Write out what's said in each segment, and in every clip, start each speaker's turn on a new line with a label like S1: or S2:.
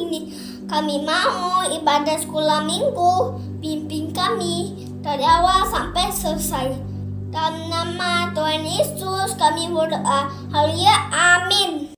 S1: ini. Kami mau ibadah sekolah minggu. Bimbing kami dari awal sampai selesai. Dalam nama Tuhan Yesus kami berdoa. Haleluya, amin.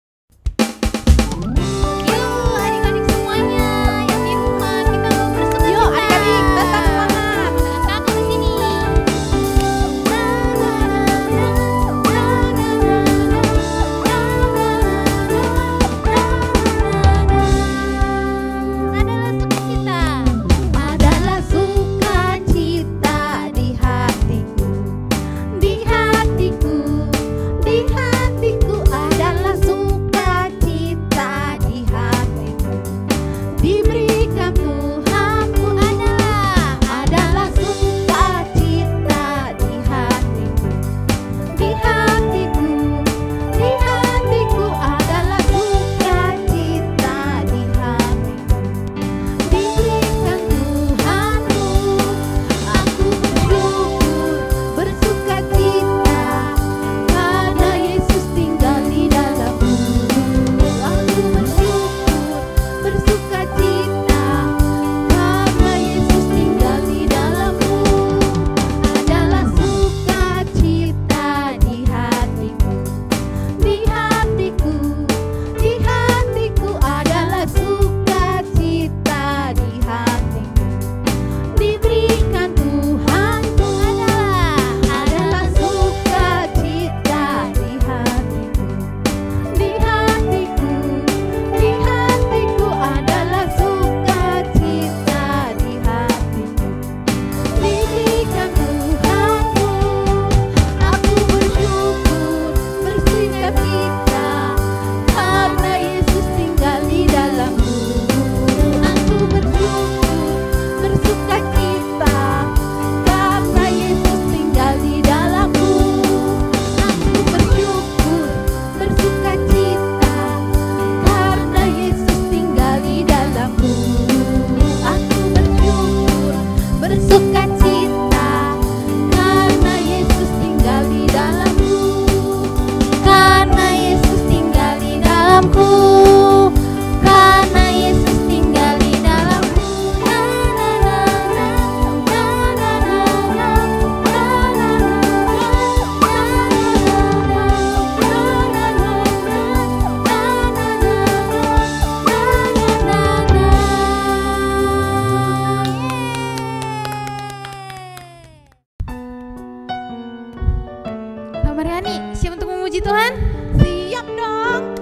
S2: Mariani, siap untuk memuji Tuhan?
S3: Siap dong.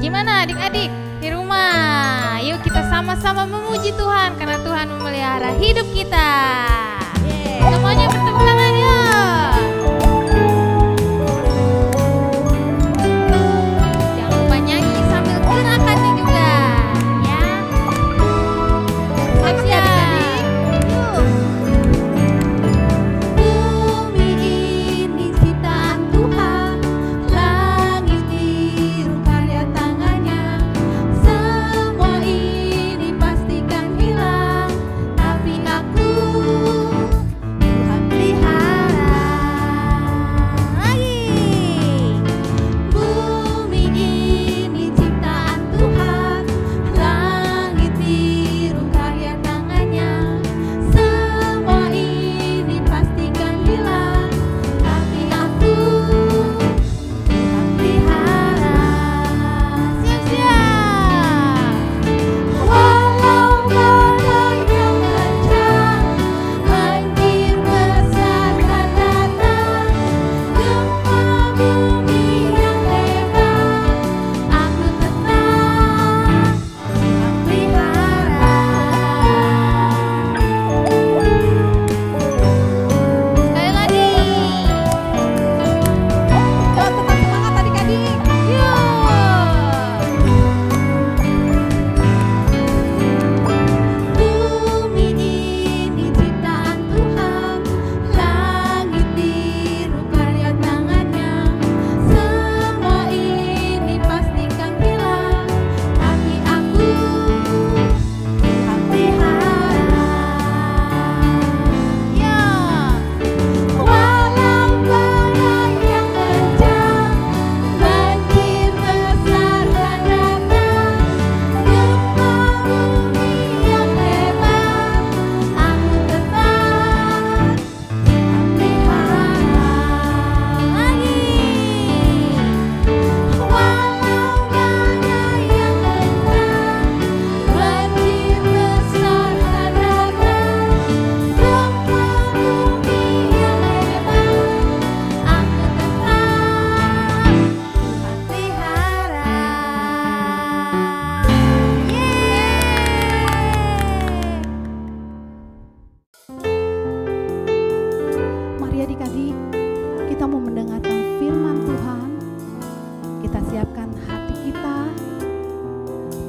S2: Gimana adik-adik di rumah? Yuk kita sama-sama memuji Tuhan karena Tuhan memelihara hidup kita. Semuanya bertepuk tangan yuk. Jangan lupa nyanyi sambil gerakannya juga, ya. Siap-siap.
S3: Tuhan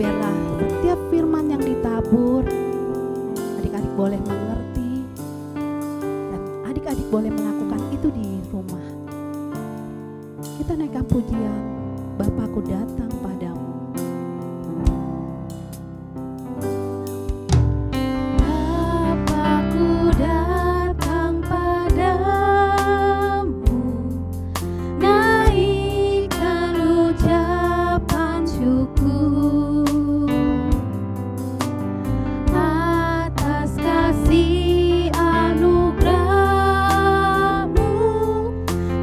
S3: Biarlah setiap firman yang ditabur, adik-adik boleh mengerti dan adik-adik boleh melakukan itu di rumah. Kita naikkan pujian, Bapakku datang padamu.
S2: Bapakku datang padamu, naikkan ucapan syukur atas kasih anugerah-Mu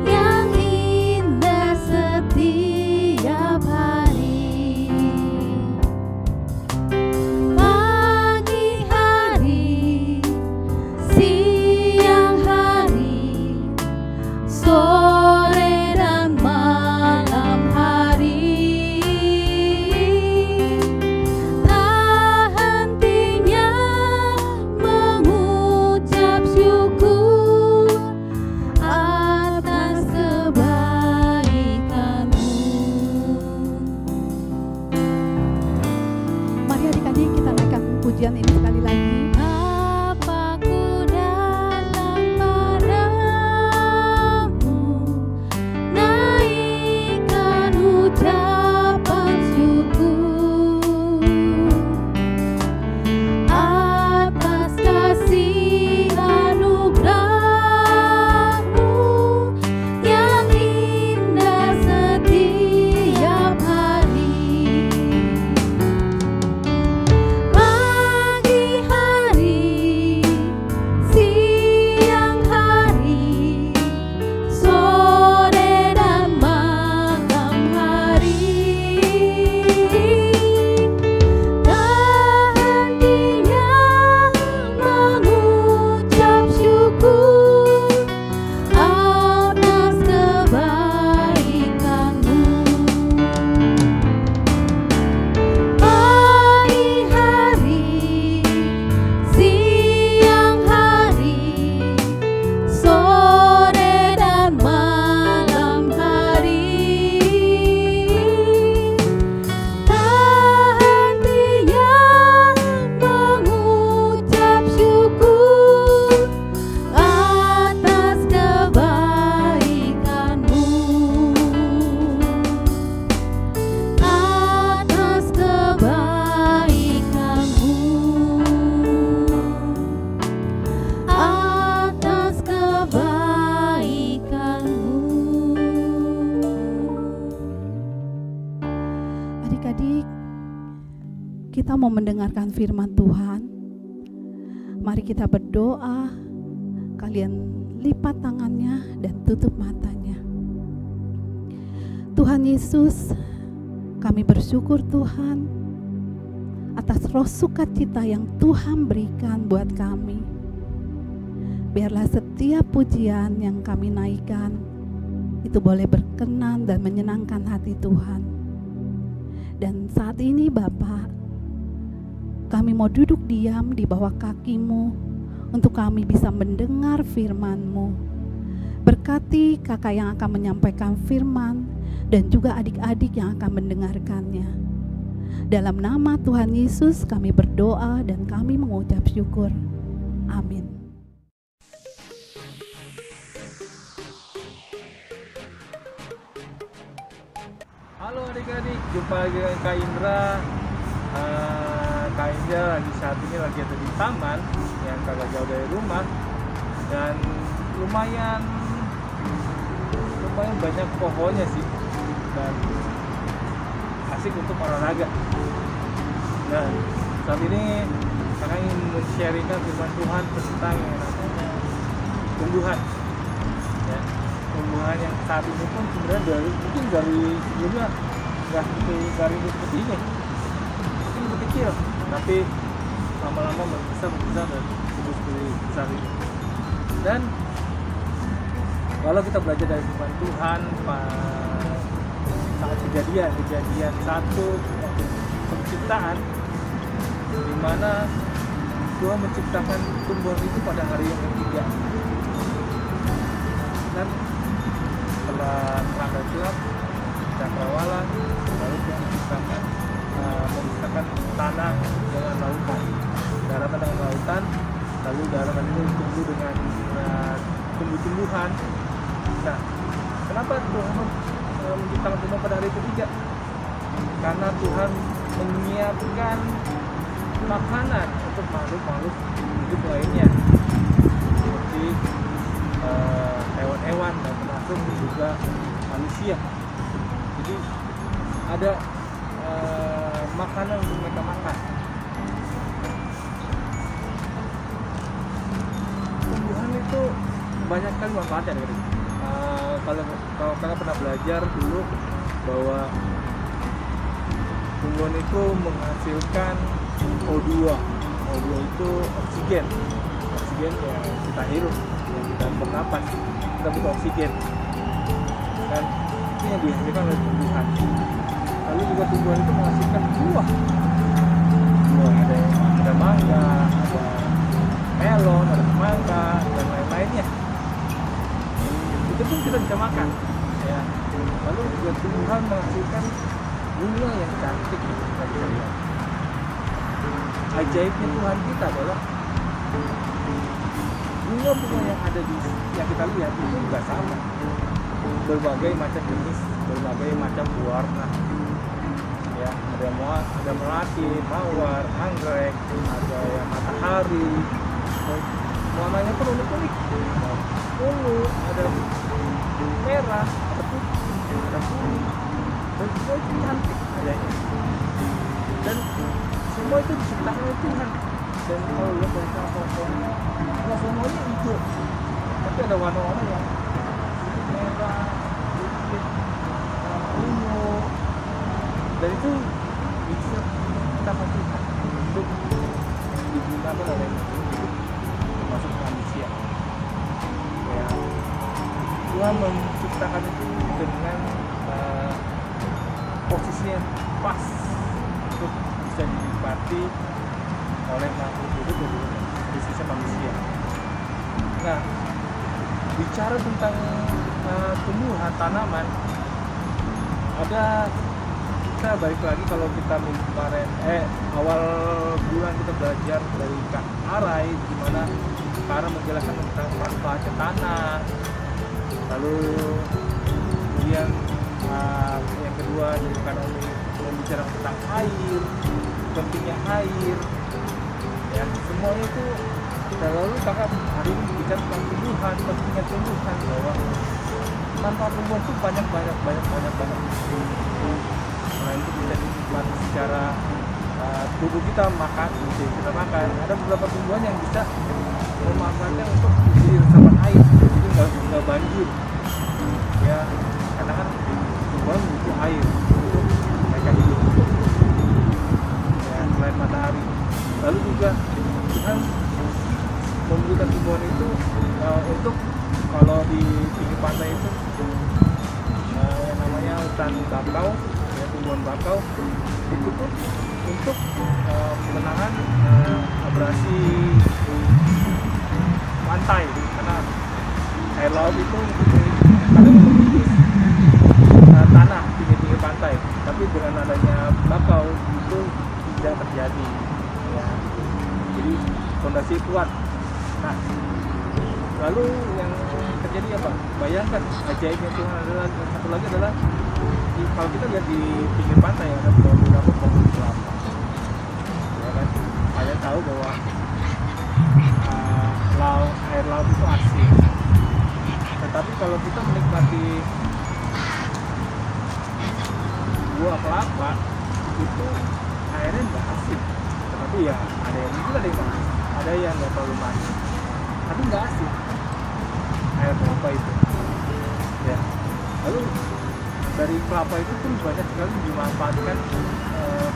S2: yang indah setiap hari. Pagi hari, siang hari, sore dan malam hari, tak hentinya mengucap syukur atas kebaikan-Mu.
S3: Mari adik-adik kita naikkan pujian ini sekali lagi.
S2: Bapakku datang padamu, naikkan ucapan syukur atas kasih anugerah-Mu yang indah setiap hari. Pagi hari, siang hari, sore dan malam hari, tak hentinya mengucap syukur atas kebaikan-Mu. Pagi hari, siang hari, sore dan malam hari, tak hentinya mengucap syukur atas kebaikan-Mu. Atas kebaikan-Mu, atas kebaikan-Mu.
S3: Adik-adik, kita mau mendengarkan firman Tuhan. Mari kita berdoa. Kalian lipat tangannya dan tutup matanya. Tuhan Yesus, kami bersyukur Tuhan atas roh sukacita yang Tuhan berikan buat kami. Biarlah setiap pujian yang kami naikkan itu boleh berkenan dan menyenangkan hati Tuhan. Dan saat ini Bapa, kami mau duduk diam di bawah kaki-Mu untuk kami bisa mendengar firman-Mu. Berkati kakak yang akan menyampaikan firman dan juga adik-adik yang akan mendengarkannya. Dalam nama Tuhan Yesus kami berdoa dan kami mengucap syukur. Amin.
S4: Halo adik-adik, jumpa lagi dengan Kak Indra. Kak Indra saat ini lagi ada di taman yang kagak jauh dari rumah, dan lumayan banyak pohonnya sih, dan asik untuk olahraga. Dan saat ini kakak ingin men-sharingkan firman Tuhan tentang yang namanya tumbuhan, ya. Tumbuhan yang saat ini pun sebenarnya mungkin dari sebelumnya nggak seperti ini, mungkin lebih kecil, tapi lama-lama membesar dan terus besar ini. Dan kalau kita belajar dari firman Tuhan saat kejadian 1 penciptaan, di mana Tuhan menciptakan tumbuhan itu pada hari yang ketiga. Dan setelah kerangka gelap, cakrawala, lalu Tuhan menciptakan tanah dengan lautan. Daratan dengan lautan, lalu daratan itu tumbuh dengan tumbuh-tumbuhan. Nah, kenapa Tuhan menciptakan tumbuhan pada hari ketiga? Karena Tuhan menyiapkan makanan untuk makhluk-makhluk hidup lainnya, seperti hewan-hewan dan termasuk juga manusia. Jadi ada makanan untuk mereka makan. Tumbuhan itu banyak sekali manfaatnya. Kalau kalian pernah belajar dulu bahwa tumbuhan itu menghasilkan O2 itu oksigen yang kita hirup, yang kita bernapas, kita butuh oksigen, dan itu yang dihasilkan oleh tumbuhan. Lalu juga tumbuhan itu menghasilkan buah, ada mangga, ada melon, ada semangka, dan lain-lainnya. Itu pun kita bisa makan, ya. Lalu juga tumbuhan menghasilkan bunga yang cantik, kita bisa lihat. Ajaibnya Tuhan kita adalah bunga-bunga yang ada yang kita lihat itu juga sama, berbagai macam jenis, berbagai macam warna. Ya, ada melati, mawar, anggrek, ada yang matahari, warnanya pun unik-unik. Ungu, ada merah, ada putih, ada kuning, dan semua itu cantik adanya. Dan semua itu diciptakan oleh Tuhan. Dan kalau lihat dari pohon-pohonnya, nggak semuanya hijau, tapi ada warna-warna yang merah, putih, ungu, dan itu bisa kita Tuhan untuk digunakan oleh termasuk manusia. Ya, Tuhan menciptakan itu dengan posisi yang pas untuk bisa dinikmati oleh makhluk hidup, khususnya manusia. Nah, bicara tentang tumbuhan tanaman, ada kita balik lagi kalau kita kemarin awal bulan kita belajar dari Kak Arai, di mana Kak Arai menjelaskan tentang manfaatnya tanah. Lalu kemudian yang kedua dari Kak Naomi membicara tentang air, pentingnya air, ya semuanya itu. Dan lalu kakak hari ini bicara tentang tumbuhan, pentingnya tumbuhan, bahwa manfaat tumbuhan itu banyak. Selain itu bisa dinikmati secara tubuh kita makan, kita makan. Ada beberapa tumbuhan yang bisa memanfaatkan untuk jadi resapan air, jadi nggak banjir. Ya, karena kan tumbuhan butuh air untuk mereka hidup. Ya, selain matahari. Lalu juga Tuhan memberikan tumbuhan itu untuk kalau di pinggir pantai itu yang namanya hutan bakau, ya, tumbuhan bakau itu pun untuk menahan abrasi pantai, karena air laut itu kadang memiliki tanah pinggir pantai, tapi dengan adanya bakau itu tidak terjadi, ya. Jadi fondasi kuat. Nah, lalu yang terjadi apa? Bayangkan ajaibnya Tuhan adalah, satu lagi adalah kalau kita lihat di pinggir pantai ada beberapa pohon kelapa, ya kan? Kalian tahu bahwa air laut itu asin, tetapi kalau kita menikmati buah kelapa itu airnya nggak asin, tetapi ya ada yang manis, ada yang nggak terlalu manis, tapi nggak asin air kelapa itu, ya. Lalu dari kelapa itu pun banyak sekali dimanfaatkan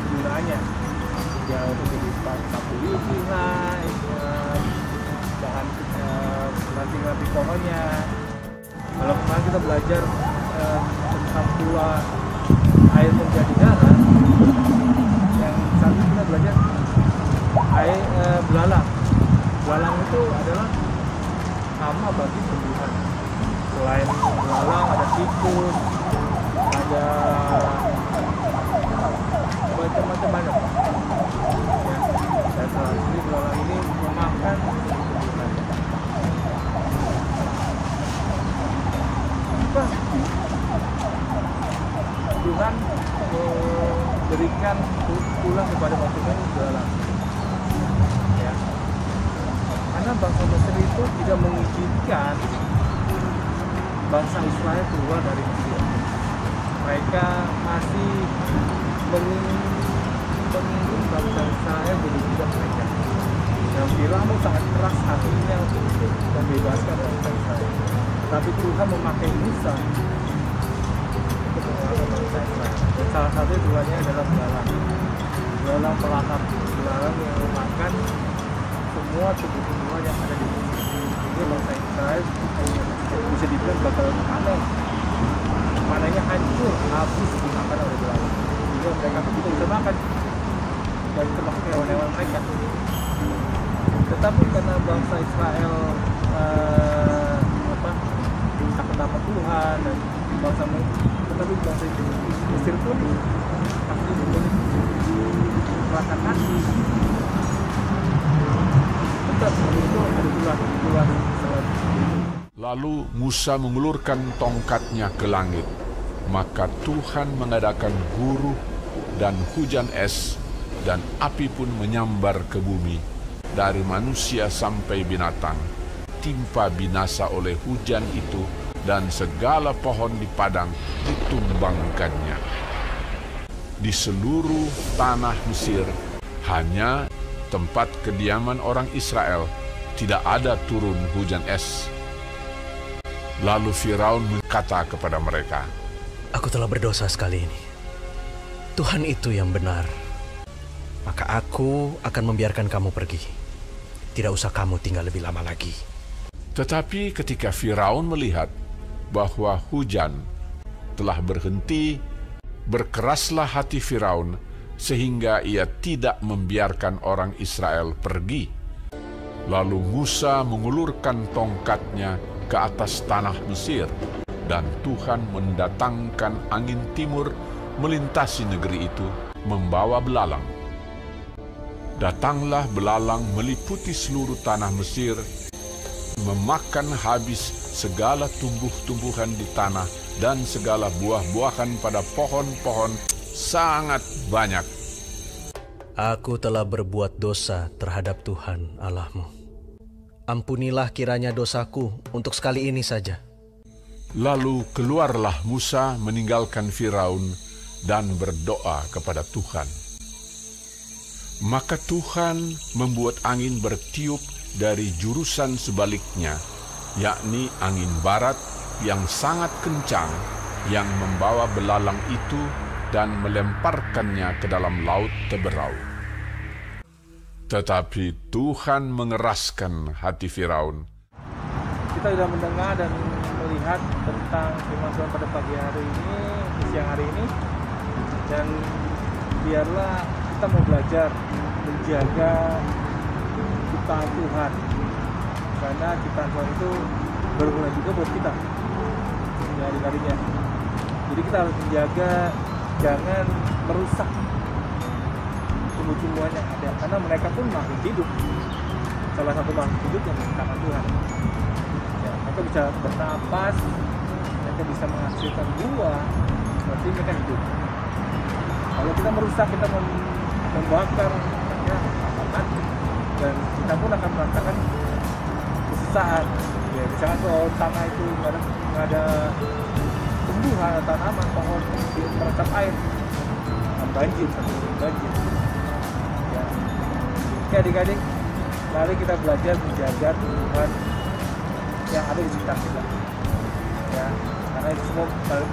S4: kegunaannya, ya, untuk jadi sapu lidi lah, bahan ranting-ranting pohonnya. Kalau kemarin kita belajar tentang pula air menjadi darah, yang saat ini kita belajar air belalang. Belalang itu adalah nama bagi tumbuhan. Selain belalang ada tikus, ada macam-macam banyak. pada waktunya belalang. Ya. Karena bangsa Mesir itu tidak mengizinkan bangsa Israel keluar dari Mesir. Mereka masih mengingin bangsa Israel menjadi mereka. Dan Firaun sangat keras hatinya untuk membebaskan bangsa Israel. Tapi Tuhan memakai Musa untuk mengeluarkan bangsa Israel. Dan salah satu duanya adalah belalang. Belalang melahap, belalang yang memakan semua tumbuh-tumbuhan yang ada di bumi. Sehingga bangsa Israel bisa dibilang bakal panennya hancur, habis dimakan oleh belalang. Sehingga mereka tidak bisa makan dan termasuk hewan-hewan mereka. Tetapi karena bangsa Israel takut nama Tuhan dan bangsa Mesir pun pasti merasakan hati. Tetap itu ada bulan.
S5: Lalu Musa mengulurkan tongkatnya ke langit, maka Tuhan mengadakan guruh dan hujan es, dan api pun menyambar ke bumi, dari manusia sampai binatang, timpa binasa oleh hujan itu, dan segala pohon di padang ditumbangkannya. Di seluruh tanah Mesir, hanya tempat kediaman orang Israel, tidak ada turun hujan es. Lalu Firaun berkata kepada mereka,
S6: "Aku telah berdosa sekali ini. Tuhan itu yang benar. Maka aku akan membiarkan kamu pergi. Tidak usah kamu tinggal lebih lama lagi."
S5: Tetapi ketika Firaun melihat bahwa hujan telah berhenti, berkeraslah hati Firaun sehingga ia tidak membiarkan orang Israel pergi. Lalu Musa mengulurkan tongkatnya ke atas tanah Mesir, dan Tuhan mendatangkan angin timur melintasi negeri itu, membawa belalang. Datanglah belalang meliputi seluruh tanah Mesir, memakan habis segala tumbuh-tumbuhan di tanah dan segala buah-buahan pada pohon-pohon sangat banyak.
S6: Aku telah berbuat dosa terhadap Tuhan Allahmu. Ampunilah kiranya dosaku untuk sekali ini saja.
S5: Lalu keluarlah Musa meninggalkan Firaun dan berdoa kepada Tuhan. Maka Tuhan membuat angin bertiup dari jurusan sebaliknya, yakni angin barat yang sangat kencang, yang membawa belalang itu dan melemparkannya ke dalam laut Teberau. Tetapi Tuhan mengeraskan hati Firaun.
S4: Kita sudah mendengar dan melihat tentang firman Tuhan pada pagi hari ini, di siang hari ini, dan biarlah kita mau belajar menjaga ciptaan Tuhan, karena ciptaan Tuhan itu berguna juga buat kita hari-harinya. Jadi kita harus menjaga, jangan merusak tumbuh-tumbuhan yang ada, karena mereka pun makhluk hidup, salah satu makhluk hidup yang diciptakan Tuhan. Ya, mereka bisa bernapas, mereka bisa menghasilkan buah, berarti mereka hidup. Kalau kita merusak, kita membakar, ya akan mati, dan kita pun akan merasakan kesusahan. Ya, misalkan kalau tanah itu nggak ada tumbuhan, tanaman, pohon yang meresap air, akan banjir, ya. Oke adik-adik, mari kita belajar menjaga tumbuhan yang ada di sekitar kita, ya, karena itu semua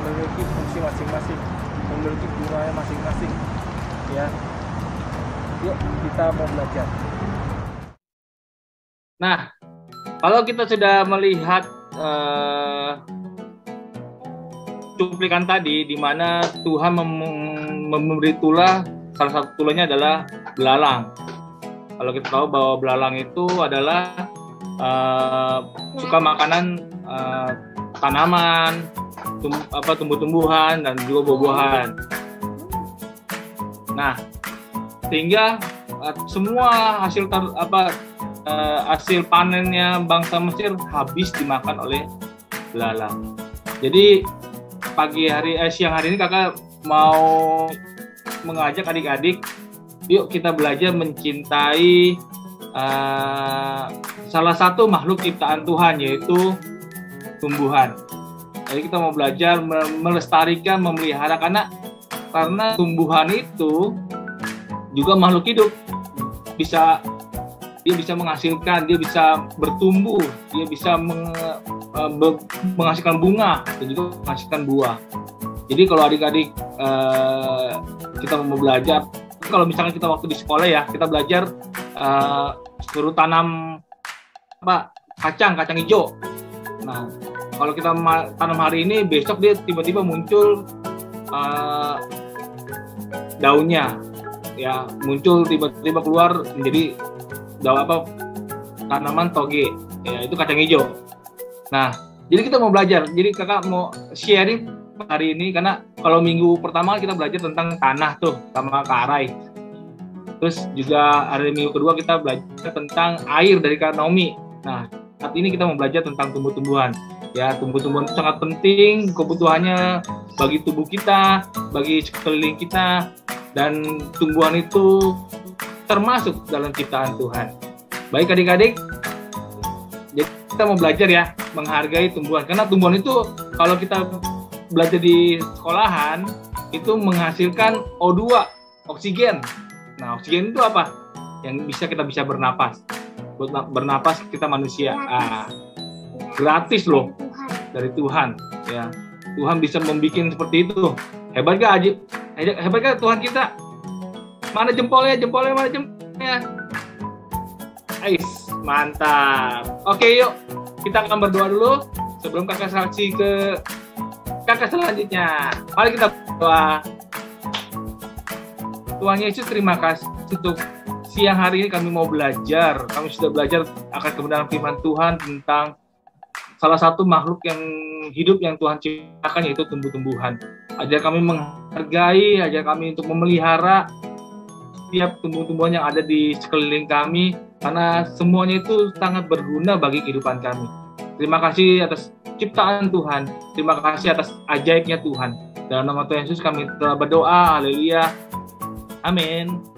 S4: memiliki fungsi masing-masing, memiliki gunanya masing-masing, ya. Yuk kita mau belajar.
S7: Nah, kalau kita sudah melihat cuplikan tadi, di mana Tuhan memberi tulah, salah satu tulahnya adalah belalang. Kalau kita tahu bahwa belalang itu adalah suka makanan tanaman, tumbuh-tumbuhan dan juga buah-buahan. Nah, sehingga semua hasil panennya bangsa Mesir habis dimakan oleh belalang. Jadi siang hari ini kakak mau mengajak adik-adik Yuk kita belajar mencintai salah satu makhluk ciptaan Tuhan, yaitu tumbuhan. Jadi kita mau belajar melestarikan, memelihara, karena tumbuhan itu juga makhluk hidup. Dia bisa menghasilkan, dia bisa bertumbuh, dia bisa menghasilkan bunga dan juga menghasilkan buah. Jadi kalau adik-adik kita mau belajar, kalau misalnya kita waktu di sekolah ya, kita belajar suruh tanam kacang hijau. Nah, kalau kita tanam hari ini, besok dia tiba-tiba muncul daunnya, ya muncul tiba-tiba keluar menjadi tanaman toge, ya itu kacang hijau. Nah, jadi kita mau belajar. Jadi kakak mau sharing hari ini, karena kalau minggu pertama kita belajar tentang tanah tuh sama Kak Arai. Terus juga hari minggu kedua kita belajar tentang air dari Kak Naomi. Nah, saat ini kita mau belajar tentang tumbuh-tumbuhan. Ya, tumbuh-tumbuhan itu sangat penting kebutuhannya bagi tubuh kita, bagi sekeliling kita, dan tumbuhan itu termasuk dalam ciptaan Tuhan. Baik adik-adik, jadi kita mau belajar ya, menghargai tumbuhan. Karena tumbuhan itu kalau kita belajar di sekolahan, itu menghasilkan O2, oksigen. Nah, oksigen itu apa? Yang kita bisa bernapas. Buat bernapas kita manusia. Gratis loh dari Tuhan. Ya, Tuhan bisa membuat seperti itu. Hebat gak Ajib? Hebat gak Tuhan kita? Mana jempolnya? Mana jempolnya? Ais, mantap. Oke, yuk kita akan berdoa dulu sebelum kakak saksi ke kakak selanjutnya. Mari kita berdoa. Tuhan Yesus, terima kasih untuk siang hari ini kami mau belajar. Kami sudah belajar akan kebenaran firman Tuhan tentang salah satu makhluk yang hidup yang Tuhan ciptakan, yaitu tumbuh-tumbuhan. Ajar kami menghargai, ajar kami untuk memelihara setiap tumbuh-tumbuhan yang ada di sekeliling kami, karena semuanya itu sangat berguna bagi kehidupan kami. Terima kasih atas ciptaan Tuhan. Terima kasih atas ajaibnya Tuhan. Dalam nama Tuhan Yesus kami telah berdoa. Haleluya. Amin.